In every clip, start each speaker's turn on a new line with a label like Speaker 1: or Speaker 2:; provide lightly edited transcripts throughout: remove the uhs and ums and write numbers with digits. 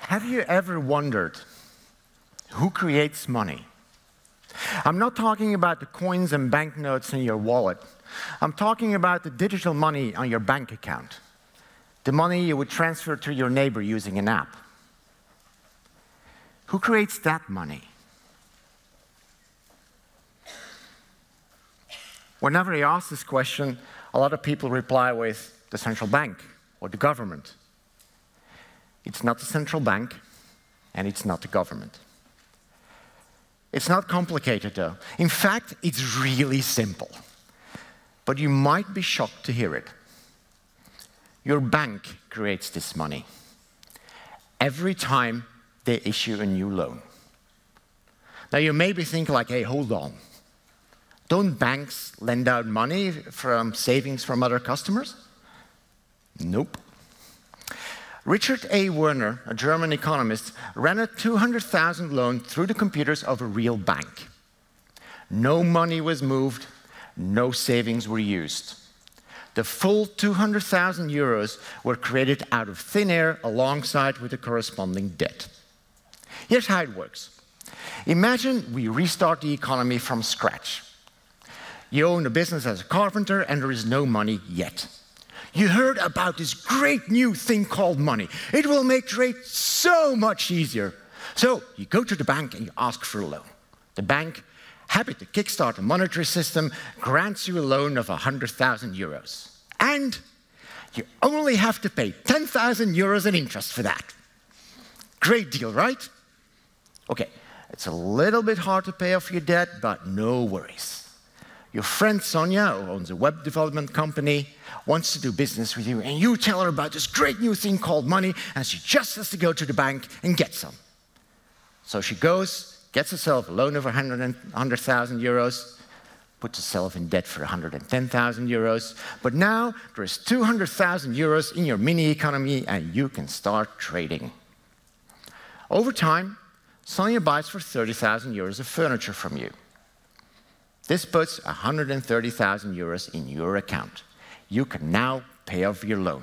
Speaker 1: Have you ever wondered who creates money? I'm not talking about the coins and banknotes in your wallet. I'm talking about the digital money on your bank account, the money you would transfer to your neighbor using an app. Who creates that money? Whenever I ask this question, a lot of people reply with the central bank or the government. It's not the central bank, and it's not the government. It's not complicated, though. In fact, it's really simple. But you might be shocked to hear it. Your bank creates this money every time they issue a new loan. Now, you may be thinking like, hey, hold on. Don't banks lend out money from savings from other customers? Nope. Richard A. Werner, a German economist, ran a 200,000 loan through the computers of a real bank. No money was moved, no savings were used. The full 200,000 euros were created out of thin air alongside with the corresponding debt. Here's how it works. Imagine we restart the economy from scratch. You own a business as a carpenter and there is no money yet. You heard about this great new thing called money. It will make trade so much easier. So you go to the bank and you ask for a loan. The bank, happy to kickstart the monetary system, grants you a loan of 100,000 euros. And you only have to pay 10,000 euros in interest for that. Great deal, right? Okay, it's a little bit hard to pay off your debt, but no worries. Your friend Sonia, who owns a web development company, wants to do business with you, and you tell her about this great new thing called money, and she just has to go to the bank and get some. So she goes, gets herself a loan of 100,000 euros, puts herself in debt for 110,000 euros, but now there is 200,000 euros in your mini economy, and you can start trading. Over time, Sonia buys for 30,000 euros of furniture from you. This puts 130,000 euros in your account. You can now pay off your loan.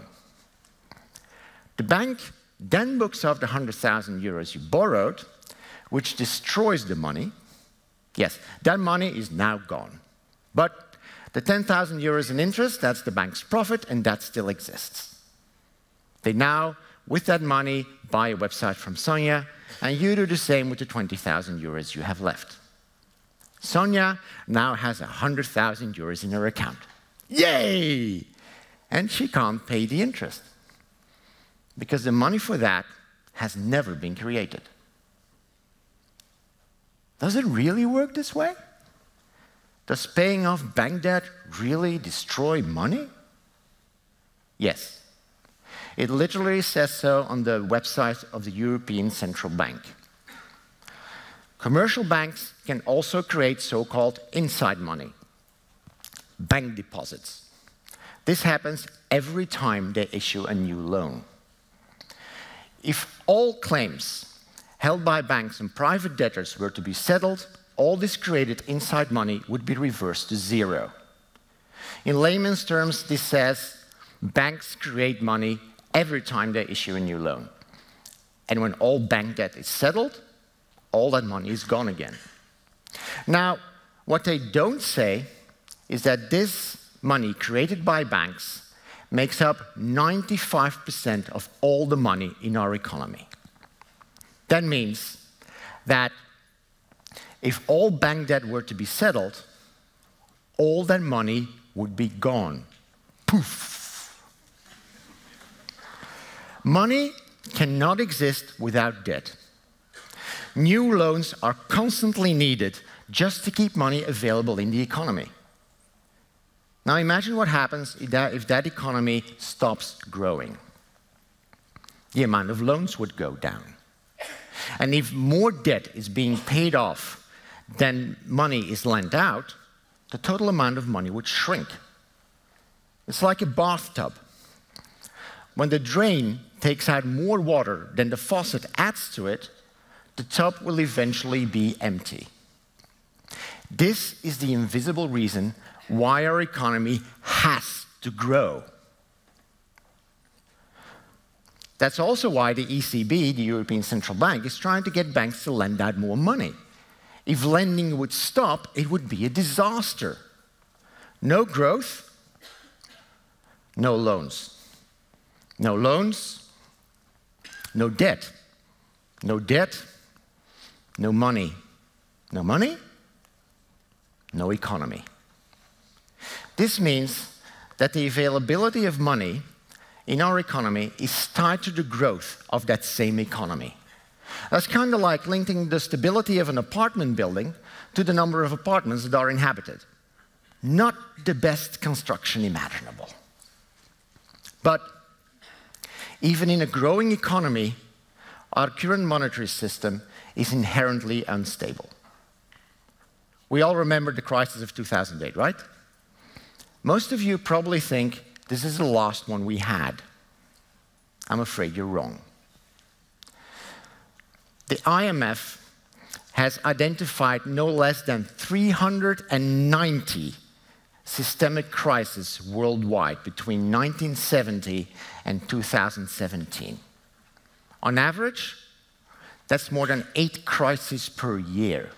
Speaker 1: The bank then books off the 100,000 euros you borrowed, which destroys the money. Yes, that money is now gone. But the 10,000 euros in interest, that's the bank's profit, and that still exists. They now, with that money, buy a website from Sonia, and you do the same with the 20,000 euros you have left. Sonia now has 100,000 euros in her account. Yay! And she can't pay the interest because the money for that has never been created. Does it really work this way? Does paying off bank debt really destroy money? Yes. It literally says so on the website of the European Central Bank. Commercial banks can also create so-called inside money, bank deposits. This happens every time they issue a new loan. If all claims held by banks and private debtors were to be settled, all this created inside money would be reversed to zero. In layman's terms, this says banks create money every time they issue a new loan. And when all bank debt is settled, all that money is gone again. Now, what they don't say is that this money created by banks makes up 95% of all the money in our economy. That means that if all bank debt were to be settled, all that money would be gone. Poof. Money cannot exist without debt. New loans are constantly needed just to keep money available in the economy. Now imagine what happens if that economy stops growing. The amount of loans would go down. And if more debt is being paid off than money is lent out, the total amount of money would shrink. It's like a bathtub. When the drain takes out more water than the faucet adds to it, the tub will eventually be empty. This is the invisible reason why our economy has to grow. That's also why the ECB, the European Central Bank, is trying to get banks to lend out more money. If lending would stop, it would be a disaster. No growth, no loans. No loans, no debt. No debt, no money. No money, no economy. This means that the availability of money in our economy is tied to the growth of that same economy. That's kind of like linking the stability of an apartment building to the number of apartments that are inhabited. Not the best construction imaginable. But even in a growing economy, our current monetary system is inherently unstable. We all remember the crisis of 2008, right? Most of you probably think this is the last one we had. I'm afraid you're wrong. The IMF has identified no less than 390 systemic crises worldwide between 1970 and 2017. On average, that's more than 8 crises per year.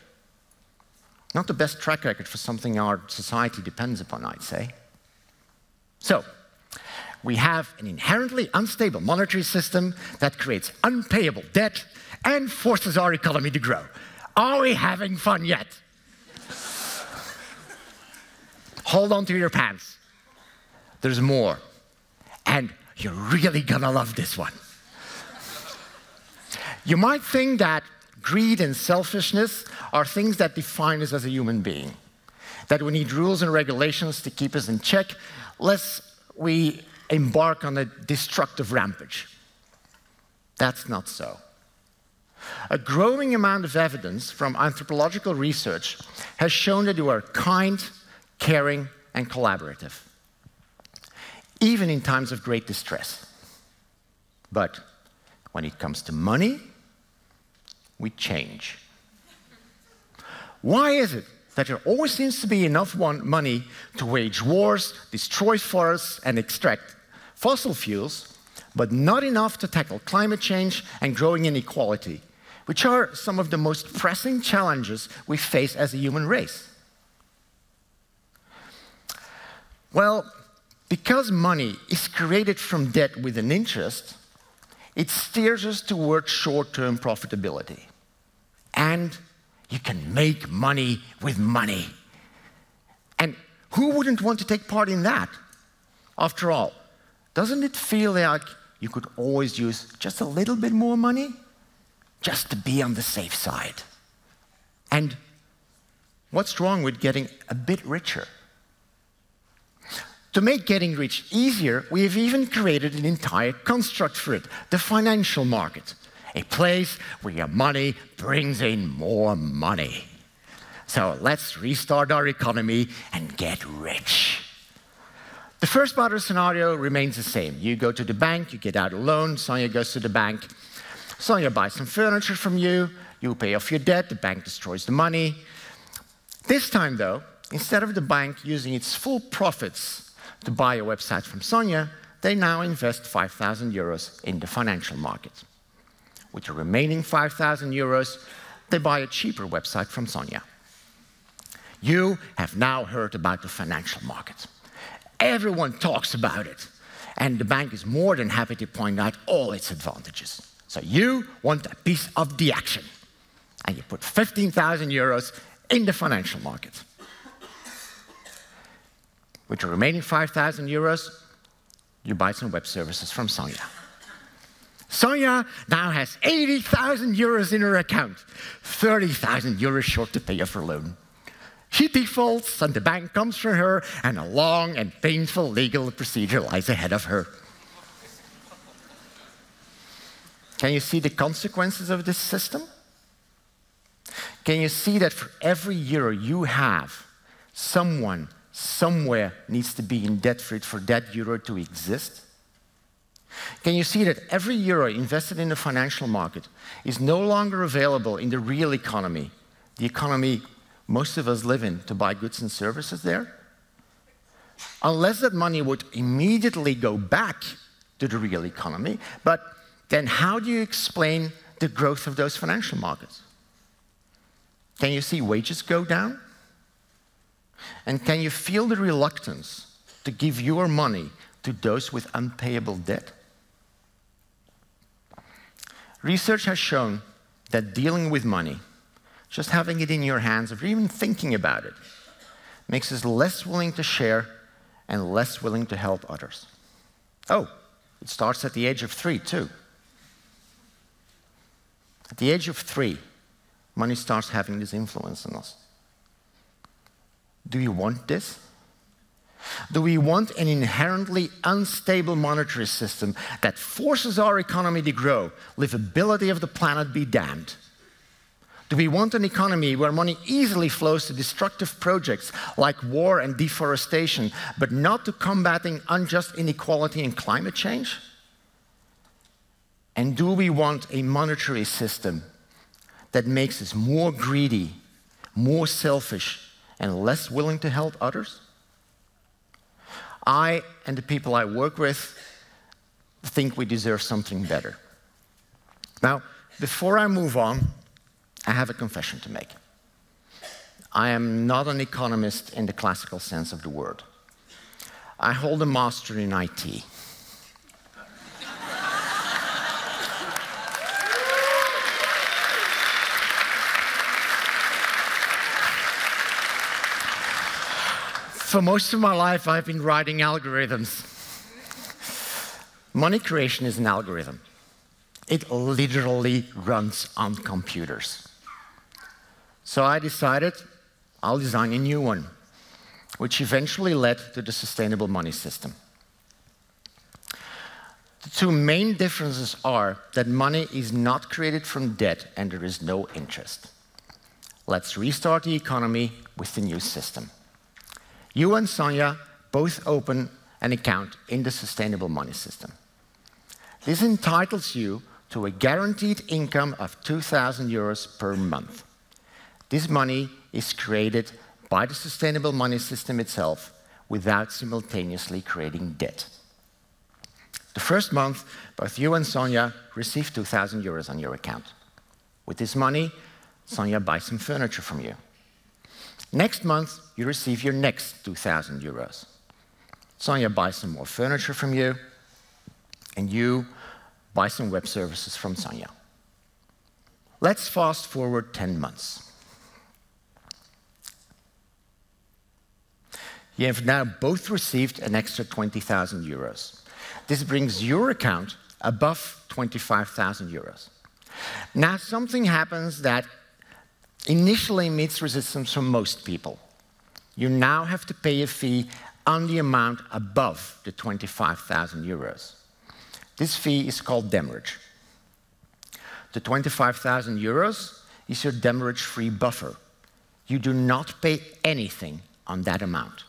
Speaker 1: Not the best track record for something our society depends upon, I'd say. So, we have an inherently unstable monetary system that creates unpayable debt and forces our economy to grow. Are we having fun yet? Hold on to your pants. There's more. And you're really gonna love this one. You might think that greed and selfishness are things that define us as a human being, that we need rules and regulations to keep us in check, lest we embark on a destructive rampage. That's not so. A growing amount of evidence from anthropological research has shown that you are kind, caring, and collaborative, even in times of great distress. But when it comes to money, we change. Why is it that there always seems to be enough money to wage wars, destroy forests, and extract fossil fuels, but not enough to tackle climate change and growing inequality, which are some of the most pressing challenges we face as a human race? Well, because money is created from debt with an interest, it steers us towards short-term profitability. And you can make money with money. And who wouldn't want to take part in that? After all, doesn't it feel like you could always use just a little bit more money just to be on the safe side? And what's wrong with getting a bit richer? To make getting rich easier, we have even created an entire construct for it, the financial market, a place where your money brings in more money. So let's restart our economy and get rich. The first part of the scenario remains the same. You go to the bank, you get out a loan, Sonia goes to the bank, Sonia buys some furniture from you, you pay off your debt, the bank destroys the money. This time, though, instead of the bank using its full profits to buy a website from Sonia, they now invest 5,000 euros in the financial market. With the remaining 5,000 euros, they buy a cheaper website from Sonia. You have now heard about the financial market. Everyone talks about it, and the bank is more than happy to point out all its advantages. So you want a piece of the action, and you put 15,000 euros in the financial market. With the remaining 5,000 euros, you buy some web services from Sonia. Sonia now has 80,000 euros in her account, 30,000 euros short to pay off her loan. She defaults, and the bank comes for her, and a long and painful legal procedure lies ahead of her. Can you see the consequences of this system? Can you see that for every euro you have, someone somewhere needs to be in debt for it for that euro to exist? Can you see that every euro invested in the financial market is no longer available in the real economy, the economy most of us live in, to buy goods and services there? Unless that money would immediately go back to the real economy, but then how do you explain the growth of those financial markets? Can you see wages go down? And can you feel the reluctance to give your money to those with unpayable debt? Research has shown that dealing with money, just having it in your hands or even thinking about it, makes us less willing to share and less willing to help others. Oh, it starts at the age of 3 too. At the age of 3, money starts having this influence on us. Do we want this? Do we want an inherently unstable monetary system that forces our economy to grow, livability of the planet be damned? Do we want an economy where money easily flows to destructive projects like war and deforestation, but not to combating unjust inequality and climate change? And do we want a monetary system that makes us more greedy, more selfish, and less willing to help others? I and the people I work with think we deserve something better. Now, before I move on, I have a confession to make. I am not an economist in the classical sense of the word. I hold a master in IT. For most of my life, I've been writing algorithms. Money creation is an algorithm. It literally runs on computers. So I decided I'll design a new one, which eventually led to the sustainable money system. The two main differences are that money is not created from debt and there is no interest. Let's restart the economy with the new system. You and Sonia both open an account in the sustainable money system. This entitles you to a guaranteed income of 2,000 euros per month. This money is created by the sustainable money system itself without simultaneously creating debt. The first month, both you and Sonia receive 2,000 euros on your account. With this money, Sonia buys some furniture from you. Next month, you receive your next 2,000 euros. Sonia buys some more furniture from you, and you buy some web services from Sonia. Let's fast forward 10 months. You have now both received an extra 20,000 euros. This brings your account above 25,000 euros. Now, something happens that initially meets resistance from most people. You now have to pay a fee on the amount above the 25,000 euros. This fee is called demurrage. The 25,000 euros is your demurrage-free buffer. You do not pay anything on that amount.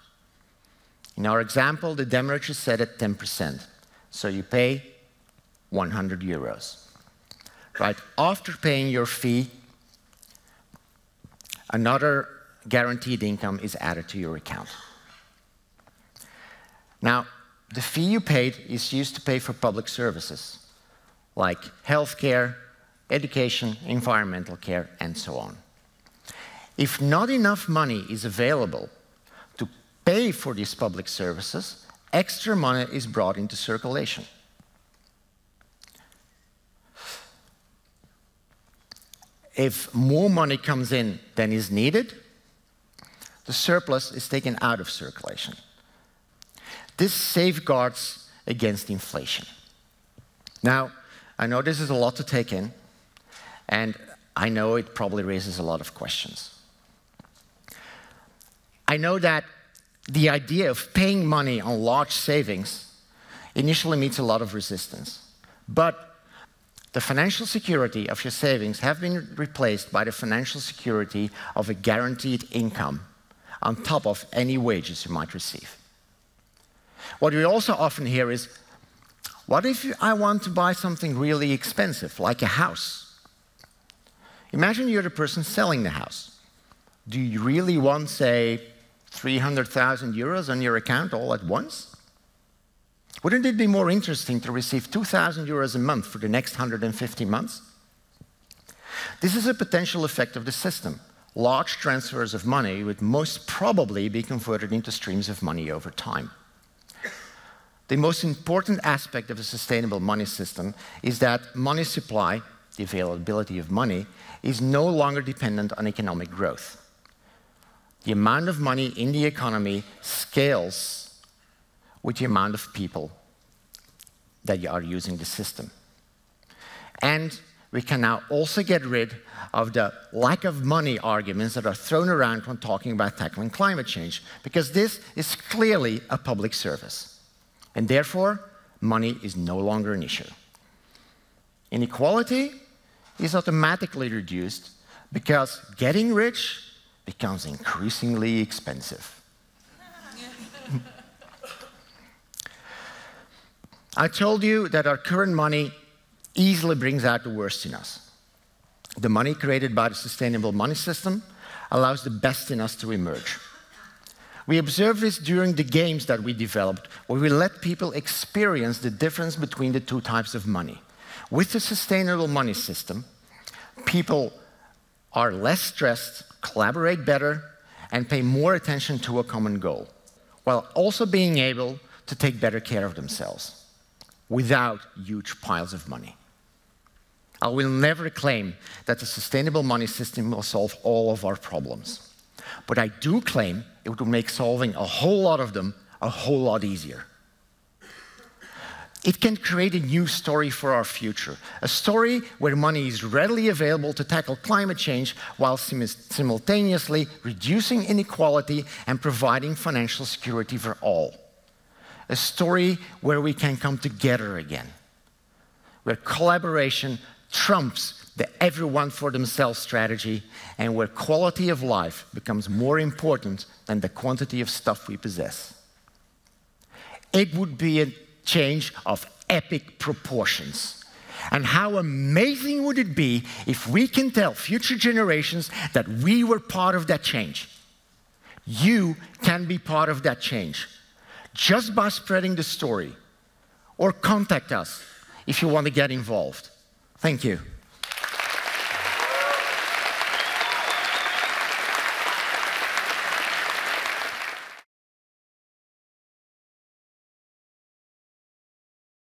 Speaker 1: In our example, the demurrage is set at 10%, so you pay 100 euros. Right after paying your fee, another guaranteed income is added to your account. Now, the fee you paid is used to pay for public services, like healthcare, education, environmental care, and so on. If not enough money is available to pay for these public services, extra money is brought into circulation. If more money comes in than is needed, the surplus is taken out of circulation. This safeguards against inflation. Now, I know this is a lot to take in, and I know it probably raises a lot of questions. I know that the idea of paying money on large savings initially meets a lot of resistance, but the financial security of your savings have been replaced by the financial security of a guaranteed income on top of any wages you might receive. What we also often hear is, what if I want to buy something really expensive, like a house? Imagine you're the person selling the house. Do you really want, say, 300,000 euros on your account all at once? Wouldn't it be more interesting to receive 2,000 euros a month for the next 150 months? This is a potential effect of the system. Large transfers of money would most probably be converted into streams of money over time. The most important aspect of a sustainable money system is that money supply, the availability of money, is no longer dependent on economic growth. The amount of money in the economy scales with the amount of people that are using the system. And we can now also get rid of the lack of money arguments that are thrown around when talking about tackling climate change, because this is clearly a public service. And therefore, money is no longer an issue. Inequality is automatically reduced because getting rich becomes increasingly expensive. I told you that our current money easily brings out the worst in us. The money created by the sustainable money system allows the best in us to emerge. We observed this during the games that we developed, where we let people experience the difference between the two types of money. With the sustainable money system, people are less stressed, collaborate better, and pay more attention to a common goal, while also being able to take better care of themselves, without huge piles of money. I will never claim that the sustainable money system will solve all of our problems. But I do claim it will make solving a whole lot of them a whole lot easier. It can create a new story for our future, a story where money is readily available to tackle climate change while simultaneously reducing inequality and providing financial security for all. A story where we can come together again, where collaboration trumps the everyone for themselves strategy, and where quality of life becomes more important than the quantity of stuff we possess. It would be a change of epic proportions. And how amazing would it be if we can tell future generations that we were part of that change? You can be part of that change just by spreading the story, or contact us if you want to get involved. Thank you.